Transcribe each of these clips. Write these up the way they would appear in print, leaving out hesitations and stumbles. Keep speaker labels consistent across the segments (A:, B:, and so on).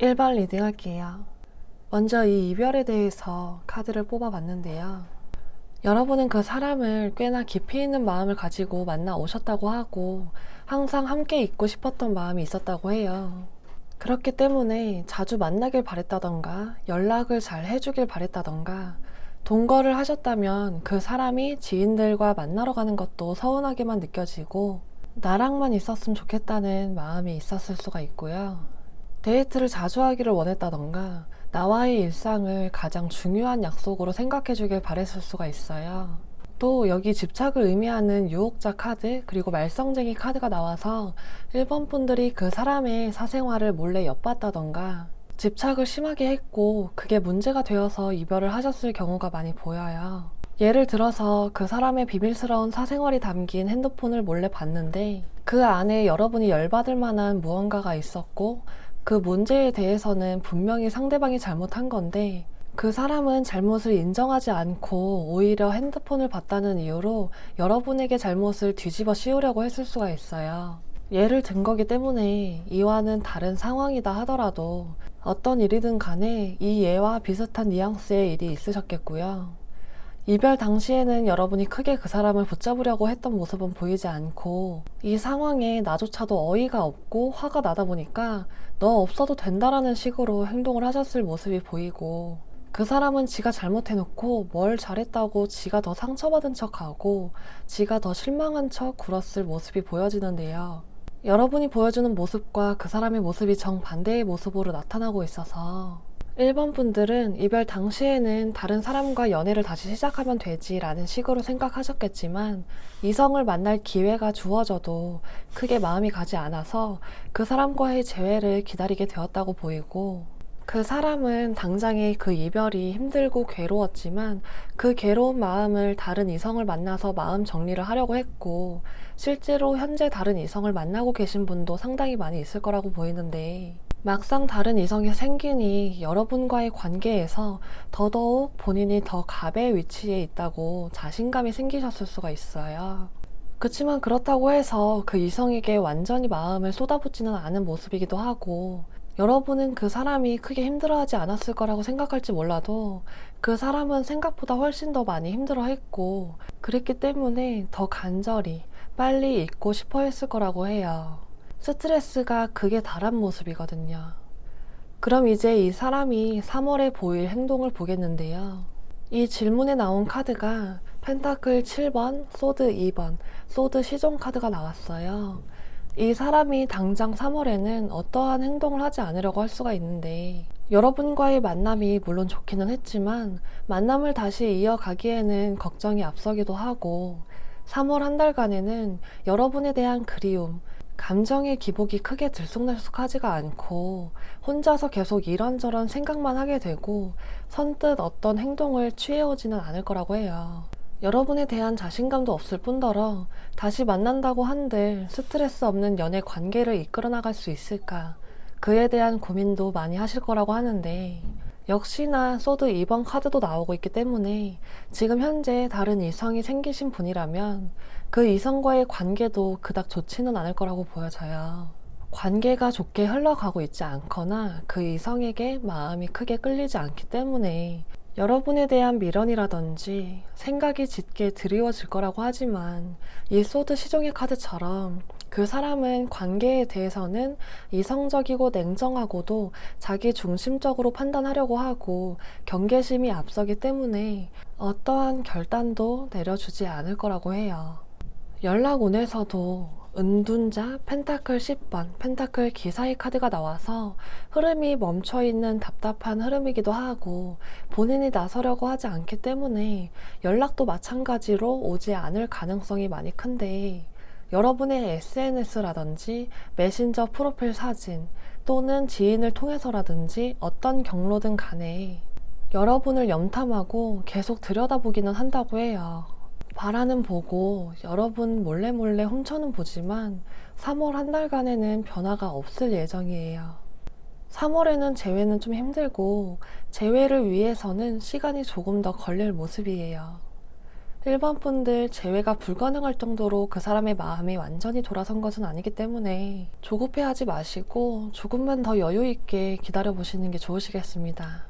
A: 1번 리딩 할게요. 먼저 이 이별에 대해서 카드를 뽑아봤는데요. 여러분은 그 사람을 꽤나 깊이 있는 마음을 가지고 만나 오셨다고 하고 항상 함께 있고 싶었던 마음이 있었다고 해요. 그렇기 때문에 자주 만나길 바랬다던가 연락을 잘 해주길 바랬다던가 동거를 하셨다면 그 사람이 지인들과 만나러 가는 것도 서운하게만 느껴지고 나랑만 있었으면 좋겠다는 마음이 있었을 수가 있고요. 데이트를 자주 하기를 원했다던가 나와의 일상을 가장 중요한 약속으로 생각해주길 바랬을 수가 있어요. 또 여기 집착을 의미하는 유혹자 카드 그리고 말썽쟁이 카드가 나와서 1번 분들이 그 사람의 사생활을 몰래 엿봤다던가 집착을 심하게 했고 그게 문제가 되어서 이별을 하셨을 경우가 많이 보여요. 예를 들어서 그 사람의 비밀스러운 사생활이 담긴 핸드폰을 몰래 봤는데 그 안에 여러분이 열받을 만한 무언가가 있었고 그 문제에 대해서는 분명히 상대방이 잘못한 건데 그 사람은 잘못을 인정하지 않고 오히려 핸드폰을 봤다는 이유로 여러분에게 잘못을 뒤집어 씌우려고 했을 수가 있어요. 예를 든 거기 때문에 이와는 다른 상황이다 하더라도 어떤 일이든 간에 이 예와 비슷한 뉘앙스의 일이 있으셨겠고요. 이별 당시에는 여러분이 크게 그 사람을 붙잡으려고 했던 모습은 보이지 않고 이 상황에 나조차도 어이가 없고 화가 나다 보니까 너 없어도 된다라는 식으로 행동을 하셨을 모습이 보이고 그 사람은 지가 잘못해놓고 뭘 잘했다고 지가 더 상처받은 척하고 지가 더 실망한 척 굴었을 모습이 보여지는데요. 여러분이 보여주는 모습과 그 사람의 모습이 정반대의 모습으로 나타나고 있어서 1번 분들은 이별 당시에는 다른 사람과 연애를 다시 시작하면 되지라는 식으로 생각하셨겠지만 이성을 만날 기회가 주어져도 크게 마음이 가지 않아서 그 사람과의 재회를 기다리게 되었다고 보이고 그 사람은 당장의 그 이별이 힘들고 괴로웠지만 그 괴로운 마음을 다른 이성을 만나서 마음 정리를 하려고 했고 실제로 현재 다른 이성을 만나고 계신 분도 상당히 많이 있을 거라고 보이는데 막상 다른 이성이 생기니 여러분과의 관계에서 더더욱 본인이 더 갑의 위치에 있다고 자신감이 생기셨을 수가 있어요. 그치만 그렇다고 해서 그 이성에게 완전히 마음을 쏟아붓지는 않은 모습이기도 하고 여러분은 그 사람이 크게 힘들어하지 않았을 거라고 생각할지 몰라도 그 사람은 생각보다 훨씬 더 많이 힘들어했고 그랬기 때문에 더 간절히 빨리 잊고 싶어 했을 거라고 해요. 스트레스가 극에 달한 모습이거든요. 그럼 이제 이 사람이 3월에 보일 행동을 보겠는데요. 이 질문에 나온 카드가 펜타클 7번, 소드 2번, 소드 시종 카드가 나왔어요. 이 사람이 당장 3월에는 어떠한 행동을 하지 않으려고 할 수가 있는데 여러분과의 만남이 물론 좋기는 했지만 만남을 다시 이어가기에는 걱정이 앞서기도 하고 3월 한 달간에는 여러분에 대한 그리움, 감정의 기복이 크게 들쑥날쑥하지가 않고 혼자서 계속 이런저런 생각만 하게 되고 선뜻 어떤 행동을 취해오지는 않을 거라고 해요. 여러분에 대한 자신감도 없을 뿐더러 다시 만난다고 한들 스트레스 없는 연애 관계를 이끌어 나갈 수 있을까 그에 대한 고민도 많이 하실 거라고 하는데 역시나 소드 2번 카드도 나오고 있기 때문에 지금 현재 다른 이성이 생기신 분이라면 그 이성과의 관계도 그닥 좋지는 않을 거라고 보여져요. 관계가 좋게 흘러가고 있지 않거나 그 이성에게 마음이 크게 끌리지 않기 때문에 여러분에 대한 미련이라든지 생각이 짙게 드리워질 거라고 하지만 이 소드 시종의 카드처럼 그 사람은 관계에 대해서는 이성적이고 냉정하고도 자기 중심적으로 판단하려고 하고 경계심이 앞서기 때문에 어떠한 결단도 내려주지 않을 거라고 해요. 연락운에서도 은둔자, 펜타클 10번, 펜타클 기사의 카드가 나와서 흐름이 멈춰있는 답답한 흐름이기도 하고 본인이 나서려고 하지 않기 때문에 연락도 마찬가지로 오지 않을 가능성이 많이 큰데 여러분의 SNS라든지 메신저 프로필 사진 또는 지인을 통해서라든지 어떤 경로든 간에 여러분을 염탐하고 계속 들여다보기는 한다고 해요. 바라는 보고 여러분 몰래 훔쳐는 보지만 3월 한 달간에는 변화가 없을 예정이에요. 3월에는 재회는 좀 힘들고 재회를 위해서는 시간이 조금 더 걸릴 모습이에요. 1번 분들 재회가 불가능할 정도로 그 사람의 마음이 완전히 돌아선 것은 아니기 때문에 조급해하지 마시고 조금만 더 여유 있게 기다려보시는 게 좋으시겠습니다.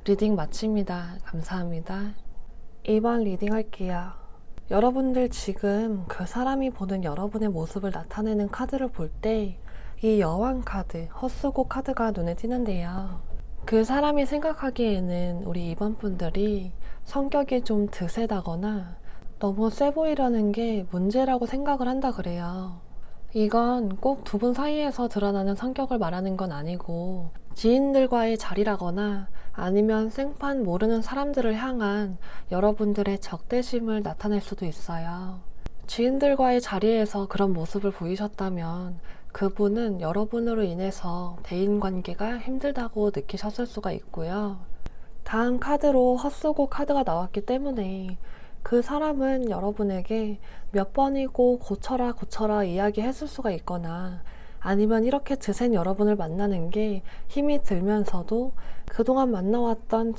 A: 리딩 마칩니다. 감사합니다. 2번 리딩 할게요. 여러분들 지금 그 사람이 보는 여러분의 모습을 나타내는 카드를 볼 때 이 여왕 카드, 헛수고 카드가 눈에 띄는데요. 그 사람이 생각하기에는 우리 2번 분들이 성격이 좀 드세다거나 너무 세 보이려는 게 문제라고 생각을 한다 그래요. 이건 꼭 두 분 사이에서 드러나는 성격을 말하는 건 아니고 지인들과의 자리라거나 아니면 생판 모르는 사람들을 향한 여러분들의 적대심을 나타낼 수도 있어요. 지인들과의 자리에서 그런 모습을 보이셨다면 그분은 여러분으로 인해서 대인관계가 힘들다고 느끼셨을 수가 있고요. 다음 카드로 헛수고 카드가 나왔기 때문에 그 사람은 여러분에게 몇 번이고 고쳐라 이야기했을 수가 있거나 아니면 이렇게 드센 여러분을 만나는 게 힘이 들면서도 그동안 만나왔던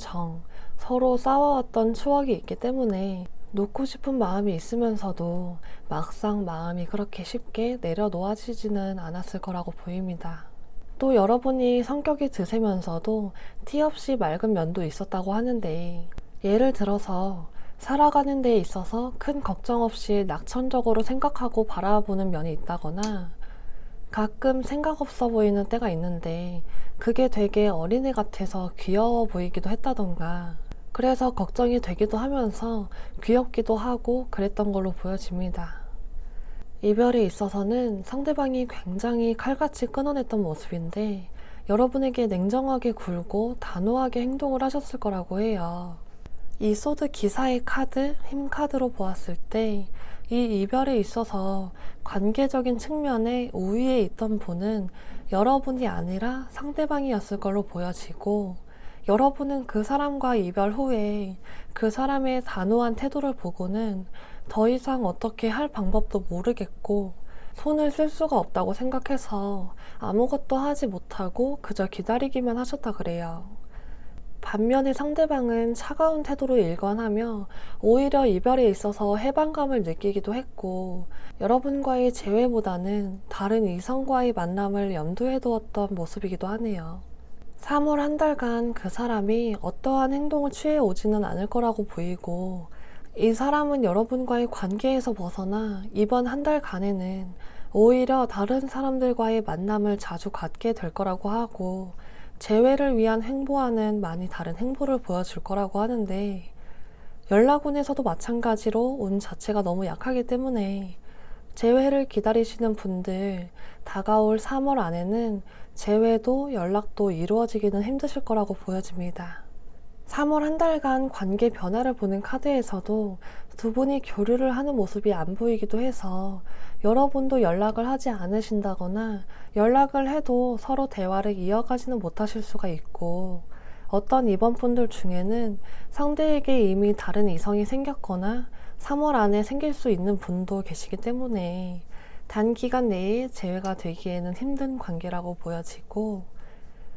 A: 서로 싸워왔던 추억이 있기 때문에 놓고 싶은 마음이 있으면서도 막상 마음이 그렇게 쉽게 내려놓아지지는 않았을 거라고 보입니다. 또 여러분이 성격이 드세면서도 티 없이 맑은 면도 있었다고 하는데, 예를 들어서 살아가는 데 있어서 큰 걱정 없이 낙천적으로 생각하고 바라보는 면이 있다거나, 가끔 생각 없어 보이는 때가 있는데 그게 되게 어린애 같아서 귀여워 보이기도 했다던가, 그래서 걱정이 되기도 하면서 귀엽기도 하고 그랬던 걸로 보여집니다. 이별에 있어서는 상대방이 굉장히 칼같이 끊어냈던 모습인데 여러분에게 냉정하게 굴고 단호하게 행동을 하셨을 거라고 해요. 이 소드 기사의 카드, 힘 카드로 보았을 때 이 이별에 있어서 관계적인 측면에 우위에 있던 분은 여러분이 아니라 상대방이었을 걸로 보여지고, 여러분은 그 사람과 이별 후에 그 사람의 단호한 태도를 보고는 더 이상 어떻게 할 방법도 모르겠고 손을 쓸 수가 없다고 생각해서 아무것도 하지 못하고 그저 기다리기만 하셨다 그래요. 반면에 상대방은 차가운 태도로 일관하며 오히려 이별에 있어서 해방감을 느끼기도 했고, 여러분과의 재회보다는 다른 이성과의 만남을 염두에 두었던 모습이기도 하네요. 3월 한 달간 그 사람이 어떠한 행동을 취해 오지는 않을 거라고 보이고, 이 사람은 여러분과의 관계에서 벗어나 이번 한 달간에는 오히려 다른 사람들과의 만남을 자주 갖게 될 거라고 하고, 재회를 위한 행보와는 많이 다른 행보를 보여줄 거라고 하는데, 연락운에서도 마찬가지로 운 자체가 너무 약하기 때문에 재회를 기다리시는 분들, 다가올 3월 안에는 재회도 연락도 이루어지기는 힘드실 거라고 보여집니다. 3월 한 달간 관계 변화를 보는 카드에서도 두 분이 교류를 하는 모습이 안 보이기도 해서 여러분도 연락을 하지 않으신다거나 연락을 해도 서로 대화를 이어가지는 못하실 수가 있고, 어떤 이번 분들 중에는 상대에게 이미 다른 이성이 생겼거나 3월 안에 생길 수 있는 분도 계시기 때문에 단기간 내에 재회가 되기에는 힘든 관계라고 보여지고,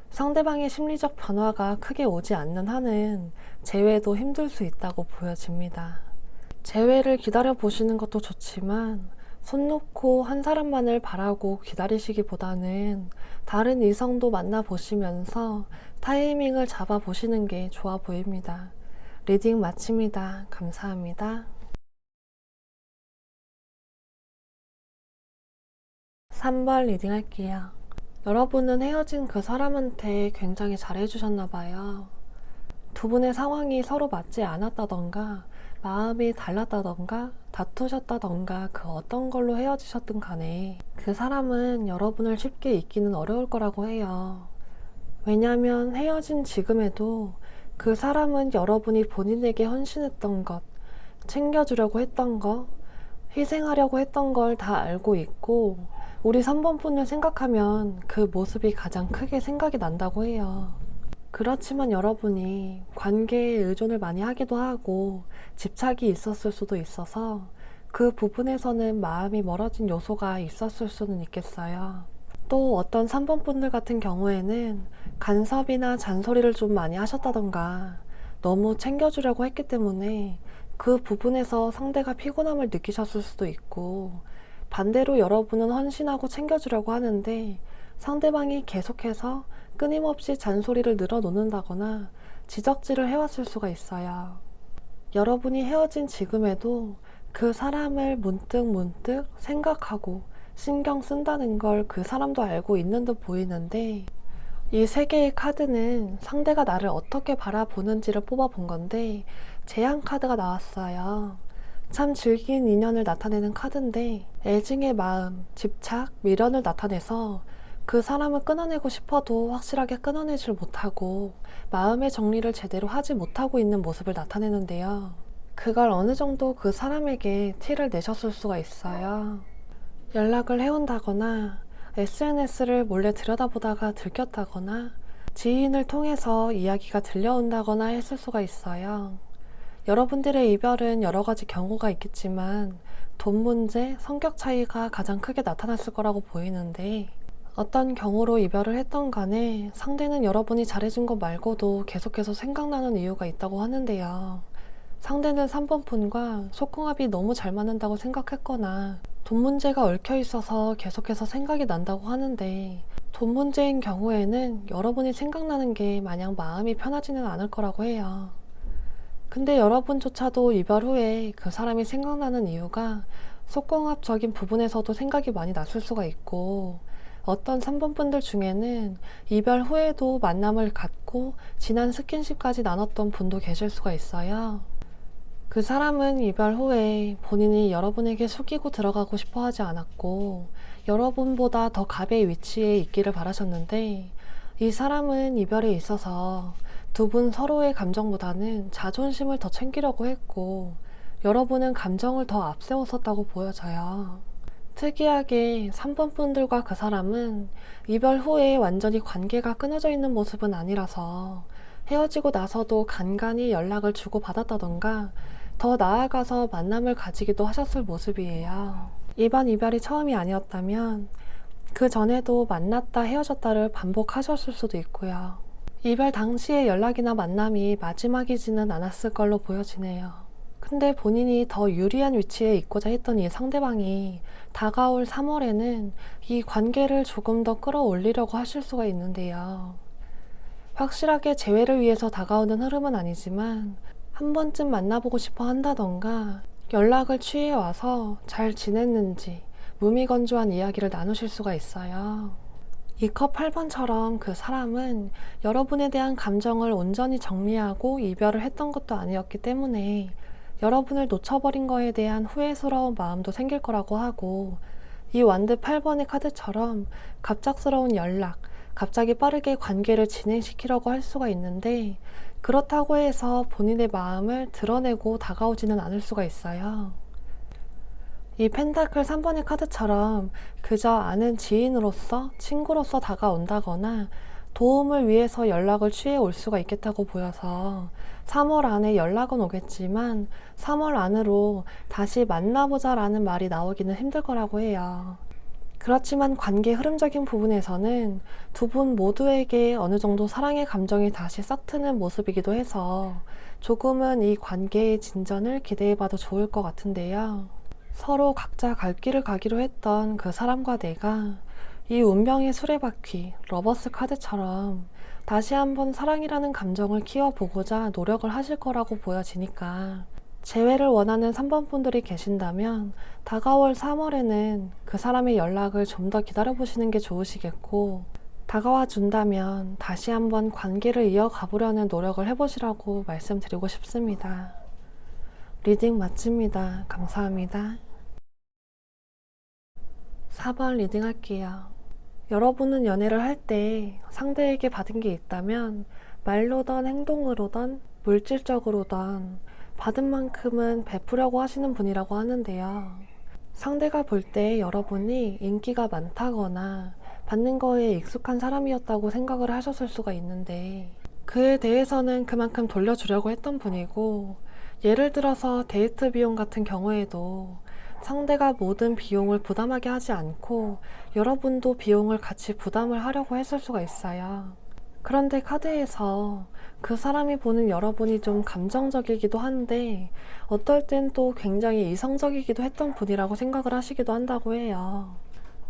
A: 상대방의 심리적 변화가 크게 오지 않는 한은 재회도 힘들 수 있다고 보여집니다. 재회를 기다려 보시는 것도 좋지만 손 놓고 한 사람만을 바라고 기다리시기보다는 다른 이성도 만나보시면서 타이밍을 잡아보시는 게 좋아 보입니다. 리딩 마칩니다. 감사합니다. 3번 리딩 할게요. 여러분은 헤어진 그 사람한테 굉장히 잘해주셨나봐요. 두 분의 상황이 서로 맞지 않았다던가 마음이 달랐다던가 다투셨다던가 그 어떤 걸로 헤어지셨든 간에 그 사람은 여러분을 쉽게 잊기는 어려울 거라고 해요. 왜냐면 헤어진 지금에도 그 사람은 여러분이 본인에게 헌신했던 것, 챙겨주려고 했던 것, 희생하려고 했던 걸 다 알고 있고, 우리 3번 분을 생각하면 그 모습이 가장 크게 생각이 난다고 해요. 그렇지만 여러분이 관계에 의존을 많이 하기도 하고 집착이 있었을 수도 있어서 그 부분에서는 마음이 멀어진 요소가 있었을 수는 있겠어요. 또 어떤 3번 분들 같은 경우에는 간섭이나 잔소리를 좀 많이 하셨다던가 너무 챙겨주려고 했기 때문에 그 부분에서 상대가 피곤함을 느끼셨을 수도 있고, 반대로 여러분은 헌신하고 챙겨주려고 하는데 상대방이 계속해서 끊임없이 잔소리를 늘어놓는다거나 지적질을 해왔을 수가 있어요. 여러분이 헤어진 지금에도 그 사람을 문득 생각하고 신경 쓴다는 걸 그 사람도 알고 있는 듯 보이는데, 이 세 개의 카드는 상대가 나를 어떻게 바라보는지를 뽑아본 건데 재앙 카드가 나왔어요. 참 질긴 인연을 나타내는 카드인데 애증의 마음, 집착, 미련을 나타내서 그 사람을 끊어내고 싶어도 확실하게 끊어내질 못하고 마음의 정리를 제대로 하지 못하고 있는 모습을 나타내는데요. 그걸 어느 정도 그 사람에게 티를 내셨을 수가 있어요. 연락을 해온다거나 SNS를 몰래 들여다보다가 들켰다거나 지인을 통해서 이야기가 들려온다거나 했을 수가 있어요. 여러분들의 이별은 여러 가지 경우가 있겠지만 돈 문제, 성격 차이가 가장 크게 나타났을 거라고 보이는데, 어떤 경우로 이별을 했던 간에 상대는 여러분이 잘해준 것 말고도 계속해서 생각나는 이유가 있다고 하는데요. 상대는 3번 분과 속궁합이 너무 잘 맞는다고 생각했거나 돈 문제가 얽혀 있어서 계속해서 생각이 난다고 하는데, 돈 문제인 경우에는 여러분이 생각나는 게 마냥 마음이 편하지는 않을 거라고 해요. 근데 여러분조차도 이별 후에 그 사람이 생각나는 이유가 속궁합적인 부분에서도 생각이 많이 났을 수가 있고, 어떤 3번 분들 중에는 이별 후에도 만남을 갖고 진한 스킨십까지 나눴던 분도 계실 수가 있어요. 그 사람은 이별 후에 본인이 여러분에게 속이고 들어가고 싶어 하지 않았고, 여러분보다 더 갑의 위치에 있기를 바라셨는데, 이 사람은 이별에 있어서 두 분 서로의 감정보다는 자존심을 더 챙기려고 했고, 여러분은 감정을 더 앞세웠었다고 보여져요. 특이하게 3번 분들과 그 사람은 이별 후에 완전히 관계가 끊어져 있는 모습은 아니라서 헤어지고 나서도 간간히 연락을 주고받았다던가 더 나아가서 만남을 가지기도 하셨을 모습이에요. 이번 이별이 처음이 아니었다면 그 전에도 만났다 헤어졌다를 반복하셨을 수도 있고요. 이별 당시의 연락이나 만남이 마지막이지는 않았을 걸로 보여지네요. 근데 본인이 더 유리한 위치에 있고자 했던 이 상대방이 다가올 3월에는 이 관계를 조금 더 끌어올리려고 하실 수가 있는데요. 확실하게 재회를 위해서 다가오는 흐름은 아니지만 한 번쯤 만나보고 싶어 한다던가 연락을 취해 와서 잘 지냈는지 무미건조한 이야기를 나누실 수가 있어요. 이 컵 8번처럼 그 사람은 여러분에 대한 감정을 온전히 정리하고 이별을 했던 것도 아니었기 때문에 여러분을 놓쳐버린 거에 대한 후회스러운 마음도 생길 거라고 하고, 이 완드 8번의 카드처럼 갑작스러운 연락, 갑자기 빠르게 관계를 진행시키려고 할 수가 있는데, 그렇다고 해서 본인의 마음을 드러내고 다가오지는 않을 수가 있어요. 이 펜타클 3번의 카드처럼 그저 아는 지인으로서, 친구로서 다가온다거나 도움을 위해서 연락을 취해 올 수가 있겠다고 보여서 3월 안에 연락은 오겠지만 3월 안으로 다시 만나보자 라는 말이 나오기는 힘들 거라고 해요. 그렇지만 관계 흐름적인 부분에서는 두 분 모두에게 어느 정도 사랑의 감정이 다시 싹트는 모습이기도 해서 조금은 이 관계의 진전을 기대해봐도 좋을 것 같은데요. 서로 각자 갈 길을 가기로 했던 그 사람과 내가 이 운명의 수레바퀴, 러버스 카드처럼 다시 한번 사랑이라는 감정을 키워보고자 노력을 하실 거라고 보여지니까, 재회를 원하는 3번 분들이 계신다면 다가올 3월에는 그 사람의 연락을 좀 더 기다려보시는 게 좋으시겠고, 다가와 준다면 다시 한번 관계를 이어가 보려는 노력을 해보시라고 말씀드리고 싶습니다. 리딩 마칩니다. 감사합니다. 4번 리딩 할게요. 여러분은 연애를 할 때 상대에게 받은 게 있다면 말로던 행동으로던 물질적으로던 받은 만큼은 베푸려고 하시는 분이라고 하는데요. 상대가 볼 때 여러분이 인기가 많다거나 받는 거에 익숙한 사람이었다고 생각을 하셨을 수가 있는데, 그에 대해서는 그만큼 돌려주려고 했던 분이고, 예를 들어서 데이트 비용 같은 경우에도 상대가 모든 비용을 부담하게 하지 않고 여러분도 비용을 같이 부담을 하려고 했을 수가 있어요. 그런데 카드에서 그 사람이 보는 여러분이 좀 감정적이기도 한데 어떨 땐 또 굉장히 이성적이기도 했던 분이라고 생각을 하시기도 한다고 해요.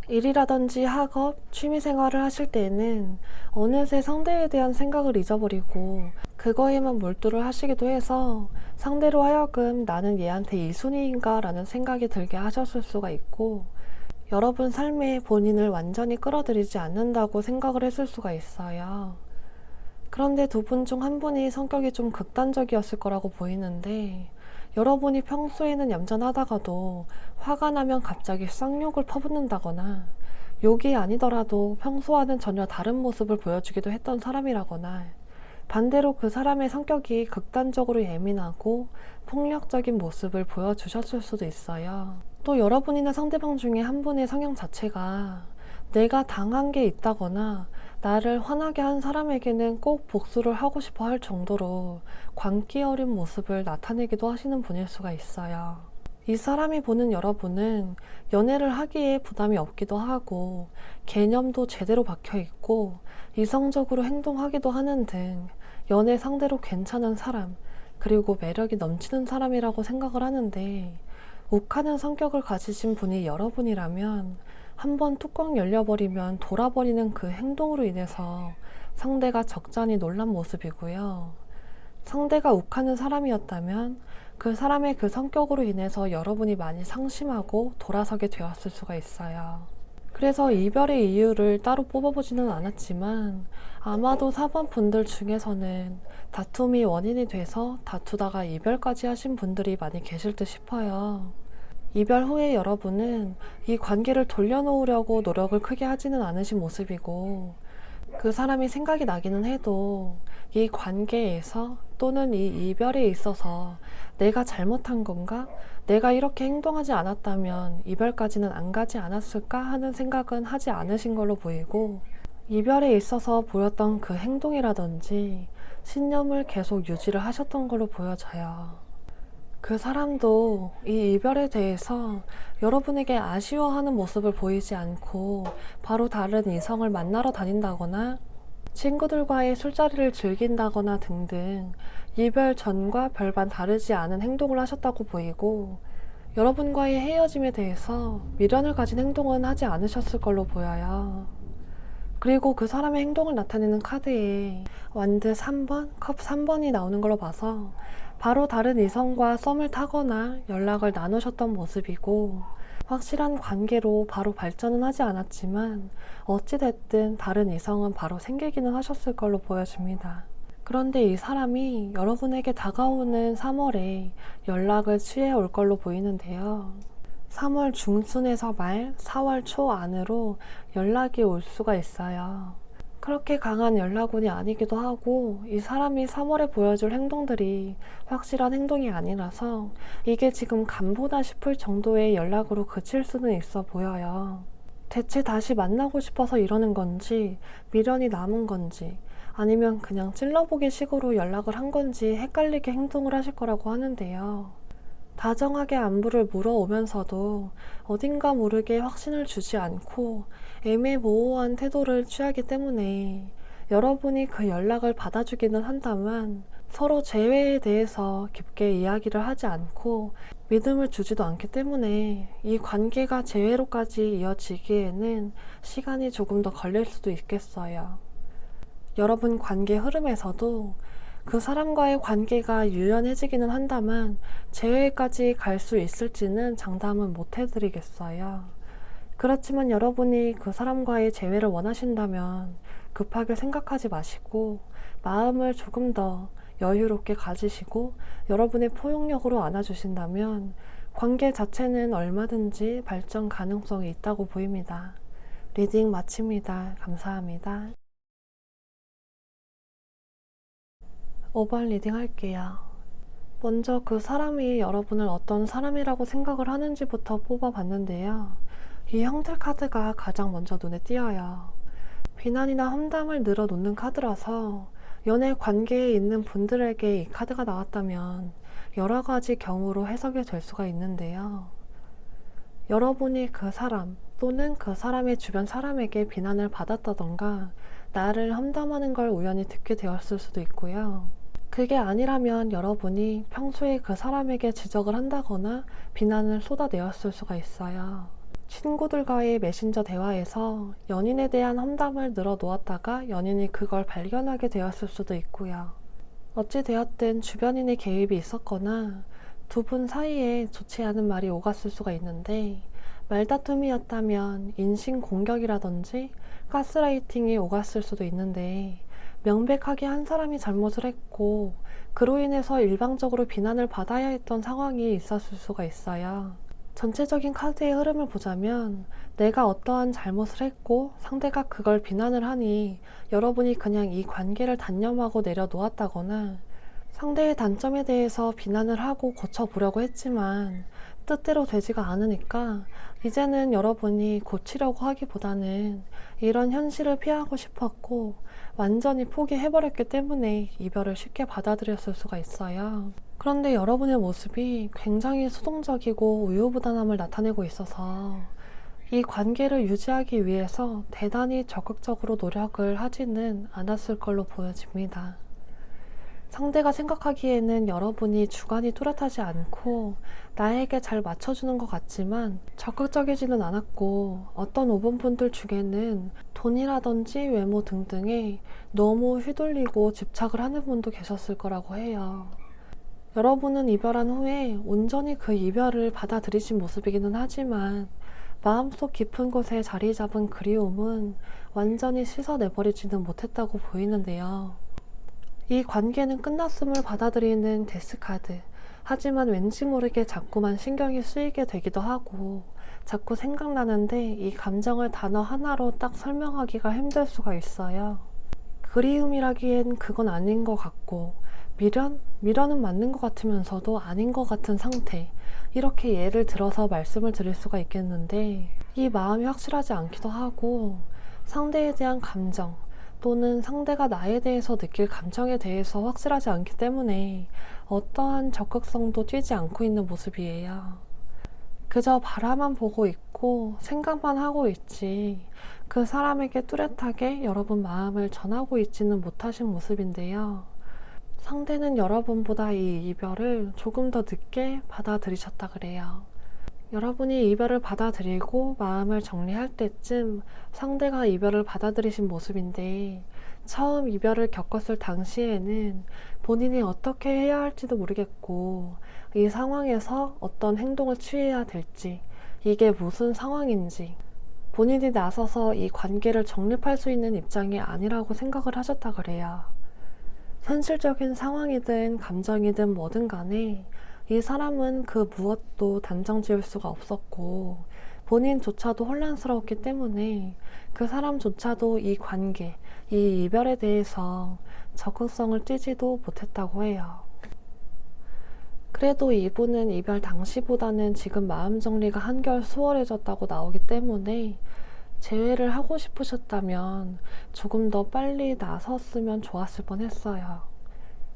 A: 일이라든지 학업, 취미생활을 하실 때에는 어느새 상대에 대한 생각을 잊어버리고 그거에만 몰두를 하시기도 해서 상대로 하여금 나는 얘한테 이 순위인가 라는 생각이 들게 하셨을 수가 있고, 여러분 삶에 본인을 완전히 끌어들이지 않는다고 생각을 했을 수가 있어요. 그런데 두 분 중 한 분이 성격이 좀 극단적이었을 거라고 보이는데, 여러분이 평소에는 얌전하다가도 화가 나면 갑자기 쌍욕을 퍼붓는다거나, 욕이 아니더라도 평소와는 전혀 다른 모습을 보여주기도 했던 사람이라거나, 반대로 그 사람의 성격이 극단적으로 예민하고 폭력적인 모습을 보여주셨을 수도 있어요. 또 여러분이나 상대방 중에 한 분의 성향 자체가 내가 당한 게 있다거나 나를 화나게 한 사람에게는 꼭 복수를 하고 싶어 할 정도로 광기 어린 모습을 나타내기도 하시는 분일 수가 있어요. 이 사람이 보는 여러분은 연애를 하기에 부담이 없기도 하고 개념도 제대로 박혀 있고 이성적으로 행동하기도 하는 등 연애 상대로 괜찮은 사람, 그리고 매력이 넘치는 사람이라고 생각을 하는데, 욱하는 성격을 가지신 분이 여러분이라면 한번 뚜껑 열려버리면 돌아버리는 그 행동으로 인해서 상대가 적잖이 놀란 모습이고요. 상대가 욱하는 사람이었다면 그 사람의 그 성격으로 인해서 여러분이 많이 상심하고 돌아서게 되었을 수가 있어요. 그래서 이별의 이유를 따로 뽑아보지는 않았지만 아마도 4번 분들 중에서는 다툼이 원인이 돼서 다투다가 이별까지 하신 분들이 많이 계실 듯 싶어요. 이별 후에 여러분은 이 관계를 돌려놓으려고 노력을 크게 하지는 않으신 모습이고, 그 사람이 생각이 나기는 해도 이 관계에서 또는 이 이별에 있어서 내가 잘못한 건가? 내가 이렇게 행동하지 않았다면 이별까지는 안 가지 않았을까 하는 생각은 하지 않으신 걸로 보이고, 이별에 있어서 보였던 그 행동이라든지 신념을 계속 유지를 하셨던 걸로 보여져요. 그 사람도 이 이별에 대해서 여러분에게 아쉬워하는 모습을 보이지 않고 바로 다른 이성을 만나러 다닌다거나 친구들과의 술자리를 즐긴다거나 등등 이별 전과 별반 다르지 않은 행동을 하셨다고 보이고, 여러분과의 헤어짐에 대해서 미련을 가진 행동은 하지 않으셨을 걸로 보여요. 그리고 그 사람의 행동을 나타내는 카드에 완드 3번, 컵 3번이 나오는 걸로 봐서 바로 다른 이성과 썸을 타거나 연락을 나누셨던 모습이고, 확실한 관계로 바로 발전은 하지 않았지만 어찌됐든 다른 이성은 바로 생기기는 하셨을 걸로 보여집니다. 그런데 이 사람이 여러분에게 다가오는 3월에 연락을 취해 올 걸로 보이는데요. 3월 중순에서 말, 4월 초 안으로 연락이 올 수가 있어요. 그렇게 강한 연락운이 아니기도 하고, 이 사람이 3월에 보여줄 행동들이 확실한 행동이 아니라서 이게 지금 간보다 싶을 정도의 연락으로 그칠 수는 있어 보여요. 대체 다시 만나고 싶어서 이러는 건지, 미련이 남은 건지, 아니면 그냥 찔러보기 식으로 연락을 한 건지 헷갈리게 행동을 하실 거라고 하는데요. 다정하게 안부를 물어오면서도 어딘가 모르게 확신을 주지 않고 애매모호한 태도를 취하기 때문에 여러분이 그 연락을 받아주기는 한다만 서로 재회에 대해서 깊게 이야기를 하지 않고 믿음을 주지도 않기 때문에 이 관계가 재회로까지 이어지기에는 시간이 조금 더 걸릴 수도 있겠어요. 여러분 관계 흐름에서도 그 사람과의 관계가 유연해지기는 한다만 재회까지 갈 수 있을지는 장담은 못 해드리겠어요. 그렇지만 여러분이 그 사람과의 재회를 원하신다면 급하게 생각하지 마시고 마음을 조금 더 여유롭게 가지시고 여러분의 포용력으로 안아주신다면 관계 자체는 얼마든지 발전 가능성이 있다고 보입니다. 리딩 마칩니다. 감사합니다. 5번 리딩 할게요. 먼저 그 사람이 여러분을 어떤 사람이라고 생각을 하는지부터 뽑아봤는데요. 이 형틀 카드가 가장 먼저 눈에 띄어요. 비난이나 험담을 늘어놓는 카드라서 연애 관계에 있는 분들에게 이 카드가 나왔다면 여러 가지 경우로 해석이 될 수가 있는데요. 여러분이 그 사람 또는 그 사람의 주변 사람에게 비난을 받았다던가 나를 험담하는 걸 우연히 듣게 되었을 수도 있고요. 그게 아니라면 여러분이 평소에 그 사람에게 지적을 한다거나 비난을 쏟아내었을 수가 있어요. 친구들과의 메신저 대화에서 연인에 대한 험담을 늘어놓았다가 연인이 그걸 발견하게 되었을 수도 있고요. 어찌되었든 주변인의 개입이 있었거나 두 분 사이에 좋지 않은 말이 오갔을 수가 있는데, 말다툼이었다면 인신공격이라든지 가스라이팅이 오갔을 수도 있는데, 명백하게 한 사람이 잘못을 했고 그로 인해서 일방적으로 비난을 받아야 했던 상황이 있었을 수가 있어요. 전체적인 카드의 흐름을 보자면 내가 어떠한 잘못을 했고 상대가 그걸 비난을 하니 여러분이 그냥 이 관계를 단념하고 내려놓았다거나 상대의 단점에 대해서 비난을 하고 고쳐보려고 했지만 뜻대로 되지가 않으니까 이제는 여러분이 고치려고 하기보다는 이런 현실을 피하고 싶었고 완전히 포기해버렸기 때문에 이별을 쉽게 받아들였을 수가 있어요. 그런데 여러분의 모습이 굉장히 수동적이고 우유부단함을 나타내고 있어서 이 관계를 유지하기 위해서 대단히 적극적으로 노력을 하지는 않았을 걸로 보여집니다. 상대가 생각하기에는 여러분이 주관이 뚜렷하지 않고 나에게 잘 맞춰주는 것 같지만 적극적이지는 않았고, 어떤 5번 분들 중에는 돈이라든지 외모 등등에 너무 휘둘리고 집착을 하는 분도 계셨을 거라고 해요. 여러분은 이별한 후에 온전히 그 이별을 받아들이신 모습이기는 하지만 마음속 깊은 곳에 자리 잡은 그리움은 완전히 씻어내버리지는 못했다고 보이는데요. 이 관계는 끝났음을 받아들이는 데스카드. 하지만 왠지 모르게 자꾸만 신경이 쓰이게 되기도 하고 자꾸 생각나는데 이 감정을 단어 하나로 딱 설명하기가 힘들 수가 있어요. 그리움이라기엔 그건 아닌 것 같고, 미련은 맞는 것 같으면서도 아닌 것 같은 상태. 이렇게 예를 들어서 말씀을 드릴 수가 있겠는데, 이 마음이 확실하지 않기도 하고 상대에 대한 감정 또는 상대가 나에 대해서 느낄 감정에 대해서 확실하지 않기 때문에 어떠한 적극성도 띄지 않고 있는 모습이에요. 그저 바라만 보고 있고 생각만 하고 있지 그 사람에게 뚜렷하게 여러분 마음을 전하고 있지는 못하신 모습인데요. 상대는 여러분보다 이 이별을 조금 더 늦게 받아들이셨다 그래요. 여러분이 이별을 받아들이고 마음을 정리할 때쯤 상대가 이별을 받아들이신 모습인데, 처음 이별을 겪었을 당시에는 본인이 어떻게 해야 할지도 모르겠고 이 상황에서 어떤 행동을 취해야 될지, 이게 무슨 상황인지 본인이 나서서 이 관계를 정립할 수 있는 입장이 아니라고 생각을 하셨다 그래요. 현실적인 상황이든 감정이든 뭐든 간에 이 사람은 그 무엇도 단정 지을 수가 없었고 본인조차도 혼란스러웠기 때문에 그 사람조차도 이 관계, 이 이별에 대해서 적극성을 띠지도 못했다고 해요. 그래도 이분은 이별 당시보다는 지금 마음 정리가 한결 수월해졌다고 나오기 때문에 재회를 하고 싶으셨다면 조금 더 빨리 나섰으면 좋았을 뻔했어요.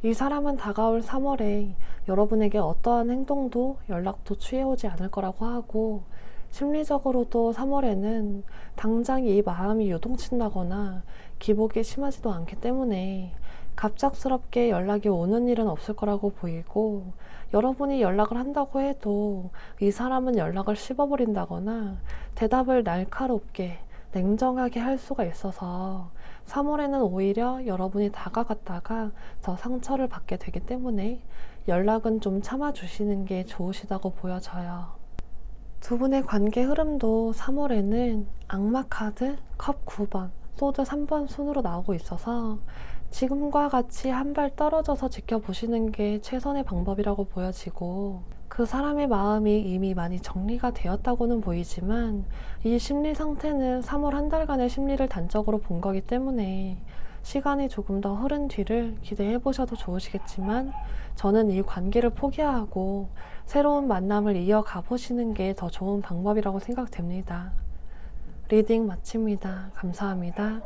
A: 이 사람은 다가올 3월에 여러분에게 어떠한 행동도 연락도 취해오지 않을 거라고 하고, 심리적으로도 3월에는 당장 이 마음이 요동친다거나 기복이 심하지도 않기 때문에 갑작스럽게 연락이 오는 일은 없을 거라고 보이고, 여러분이 연락을 한다고 해도 이 사람은 연락을 씹어버린다거나 대답을 날카롭게 냉정하게 할 수가 있어서 3월에는 오히려 여러분이 다가갔다가 더 상처를 받게 되기 때문에 연락은 좀 참아주시는 게 좋으시다고 보여져요. 두 분의 관계 흐름도 3월에는 악마 카드, 컵 9번, 소드 3번 순으로 나오고 있어서 지금과 같이 한 발 떨어져서 지켜보시는 게 최선의 방법이라고 보여지고, 그 사람의 마음이 이미 많이 정리가 되었다고는 보이지만 이 심리 상태는 3월 한 달간의 심리를 단적으로 본 거기 때문에 시간이 조금 더 흐른 뒤를 기대해 보셔도 좋으시겠지만, 저는 이 관계를 포기하고 새로운 만남을 이어가 보시는 게 더 좋은 방법이라고 생각됩니다. 리딩 마칩니다. 감사합니다.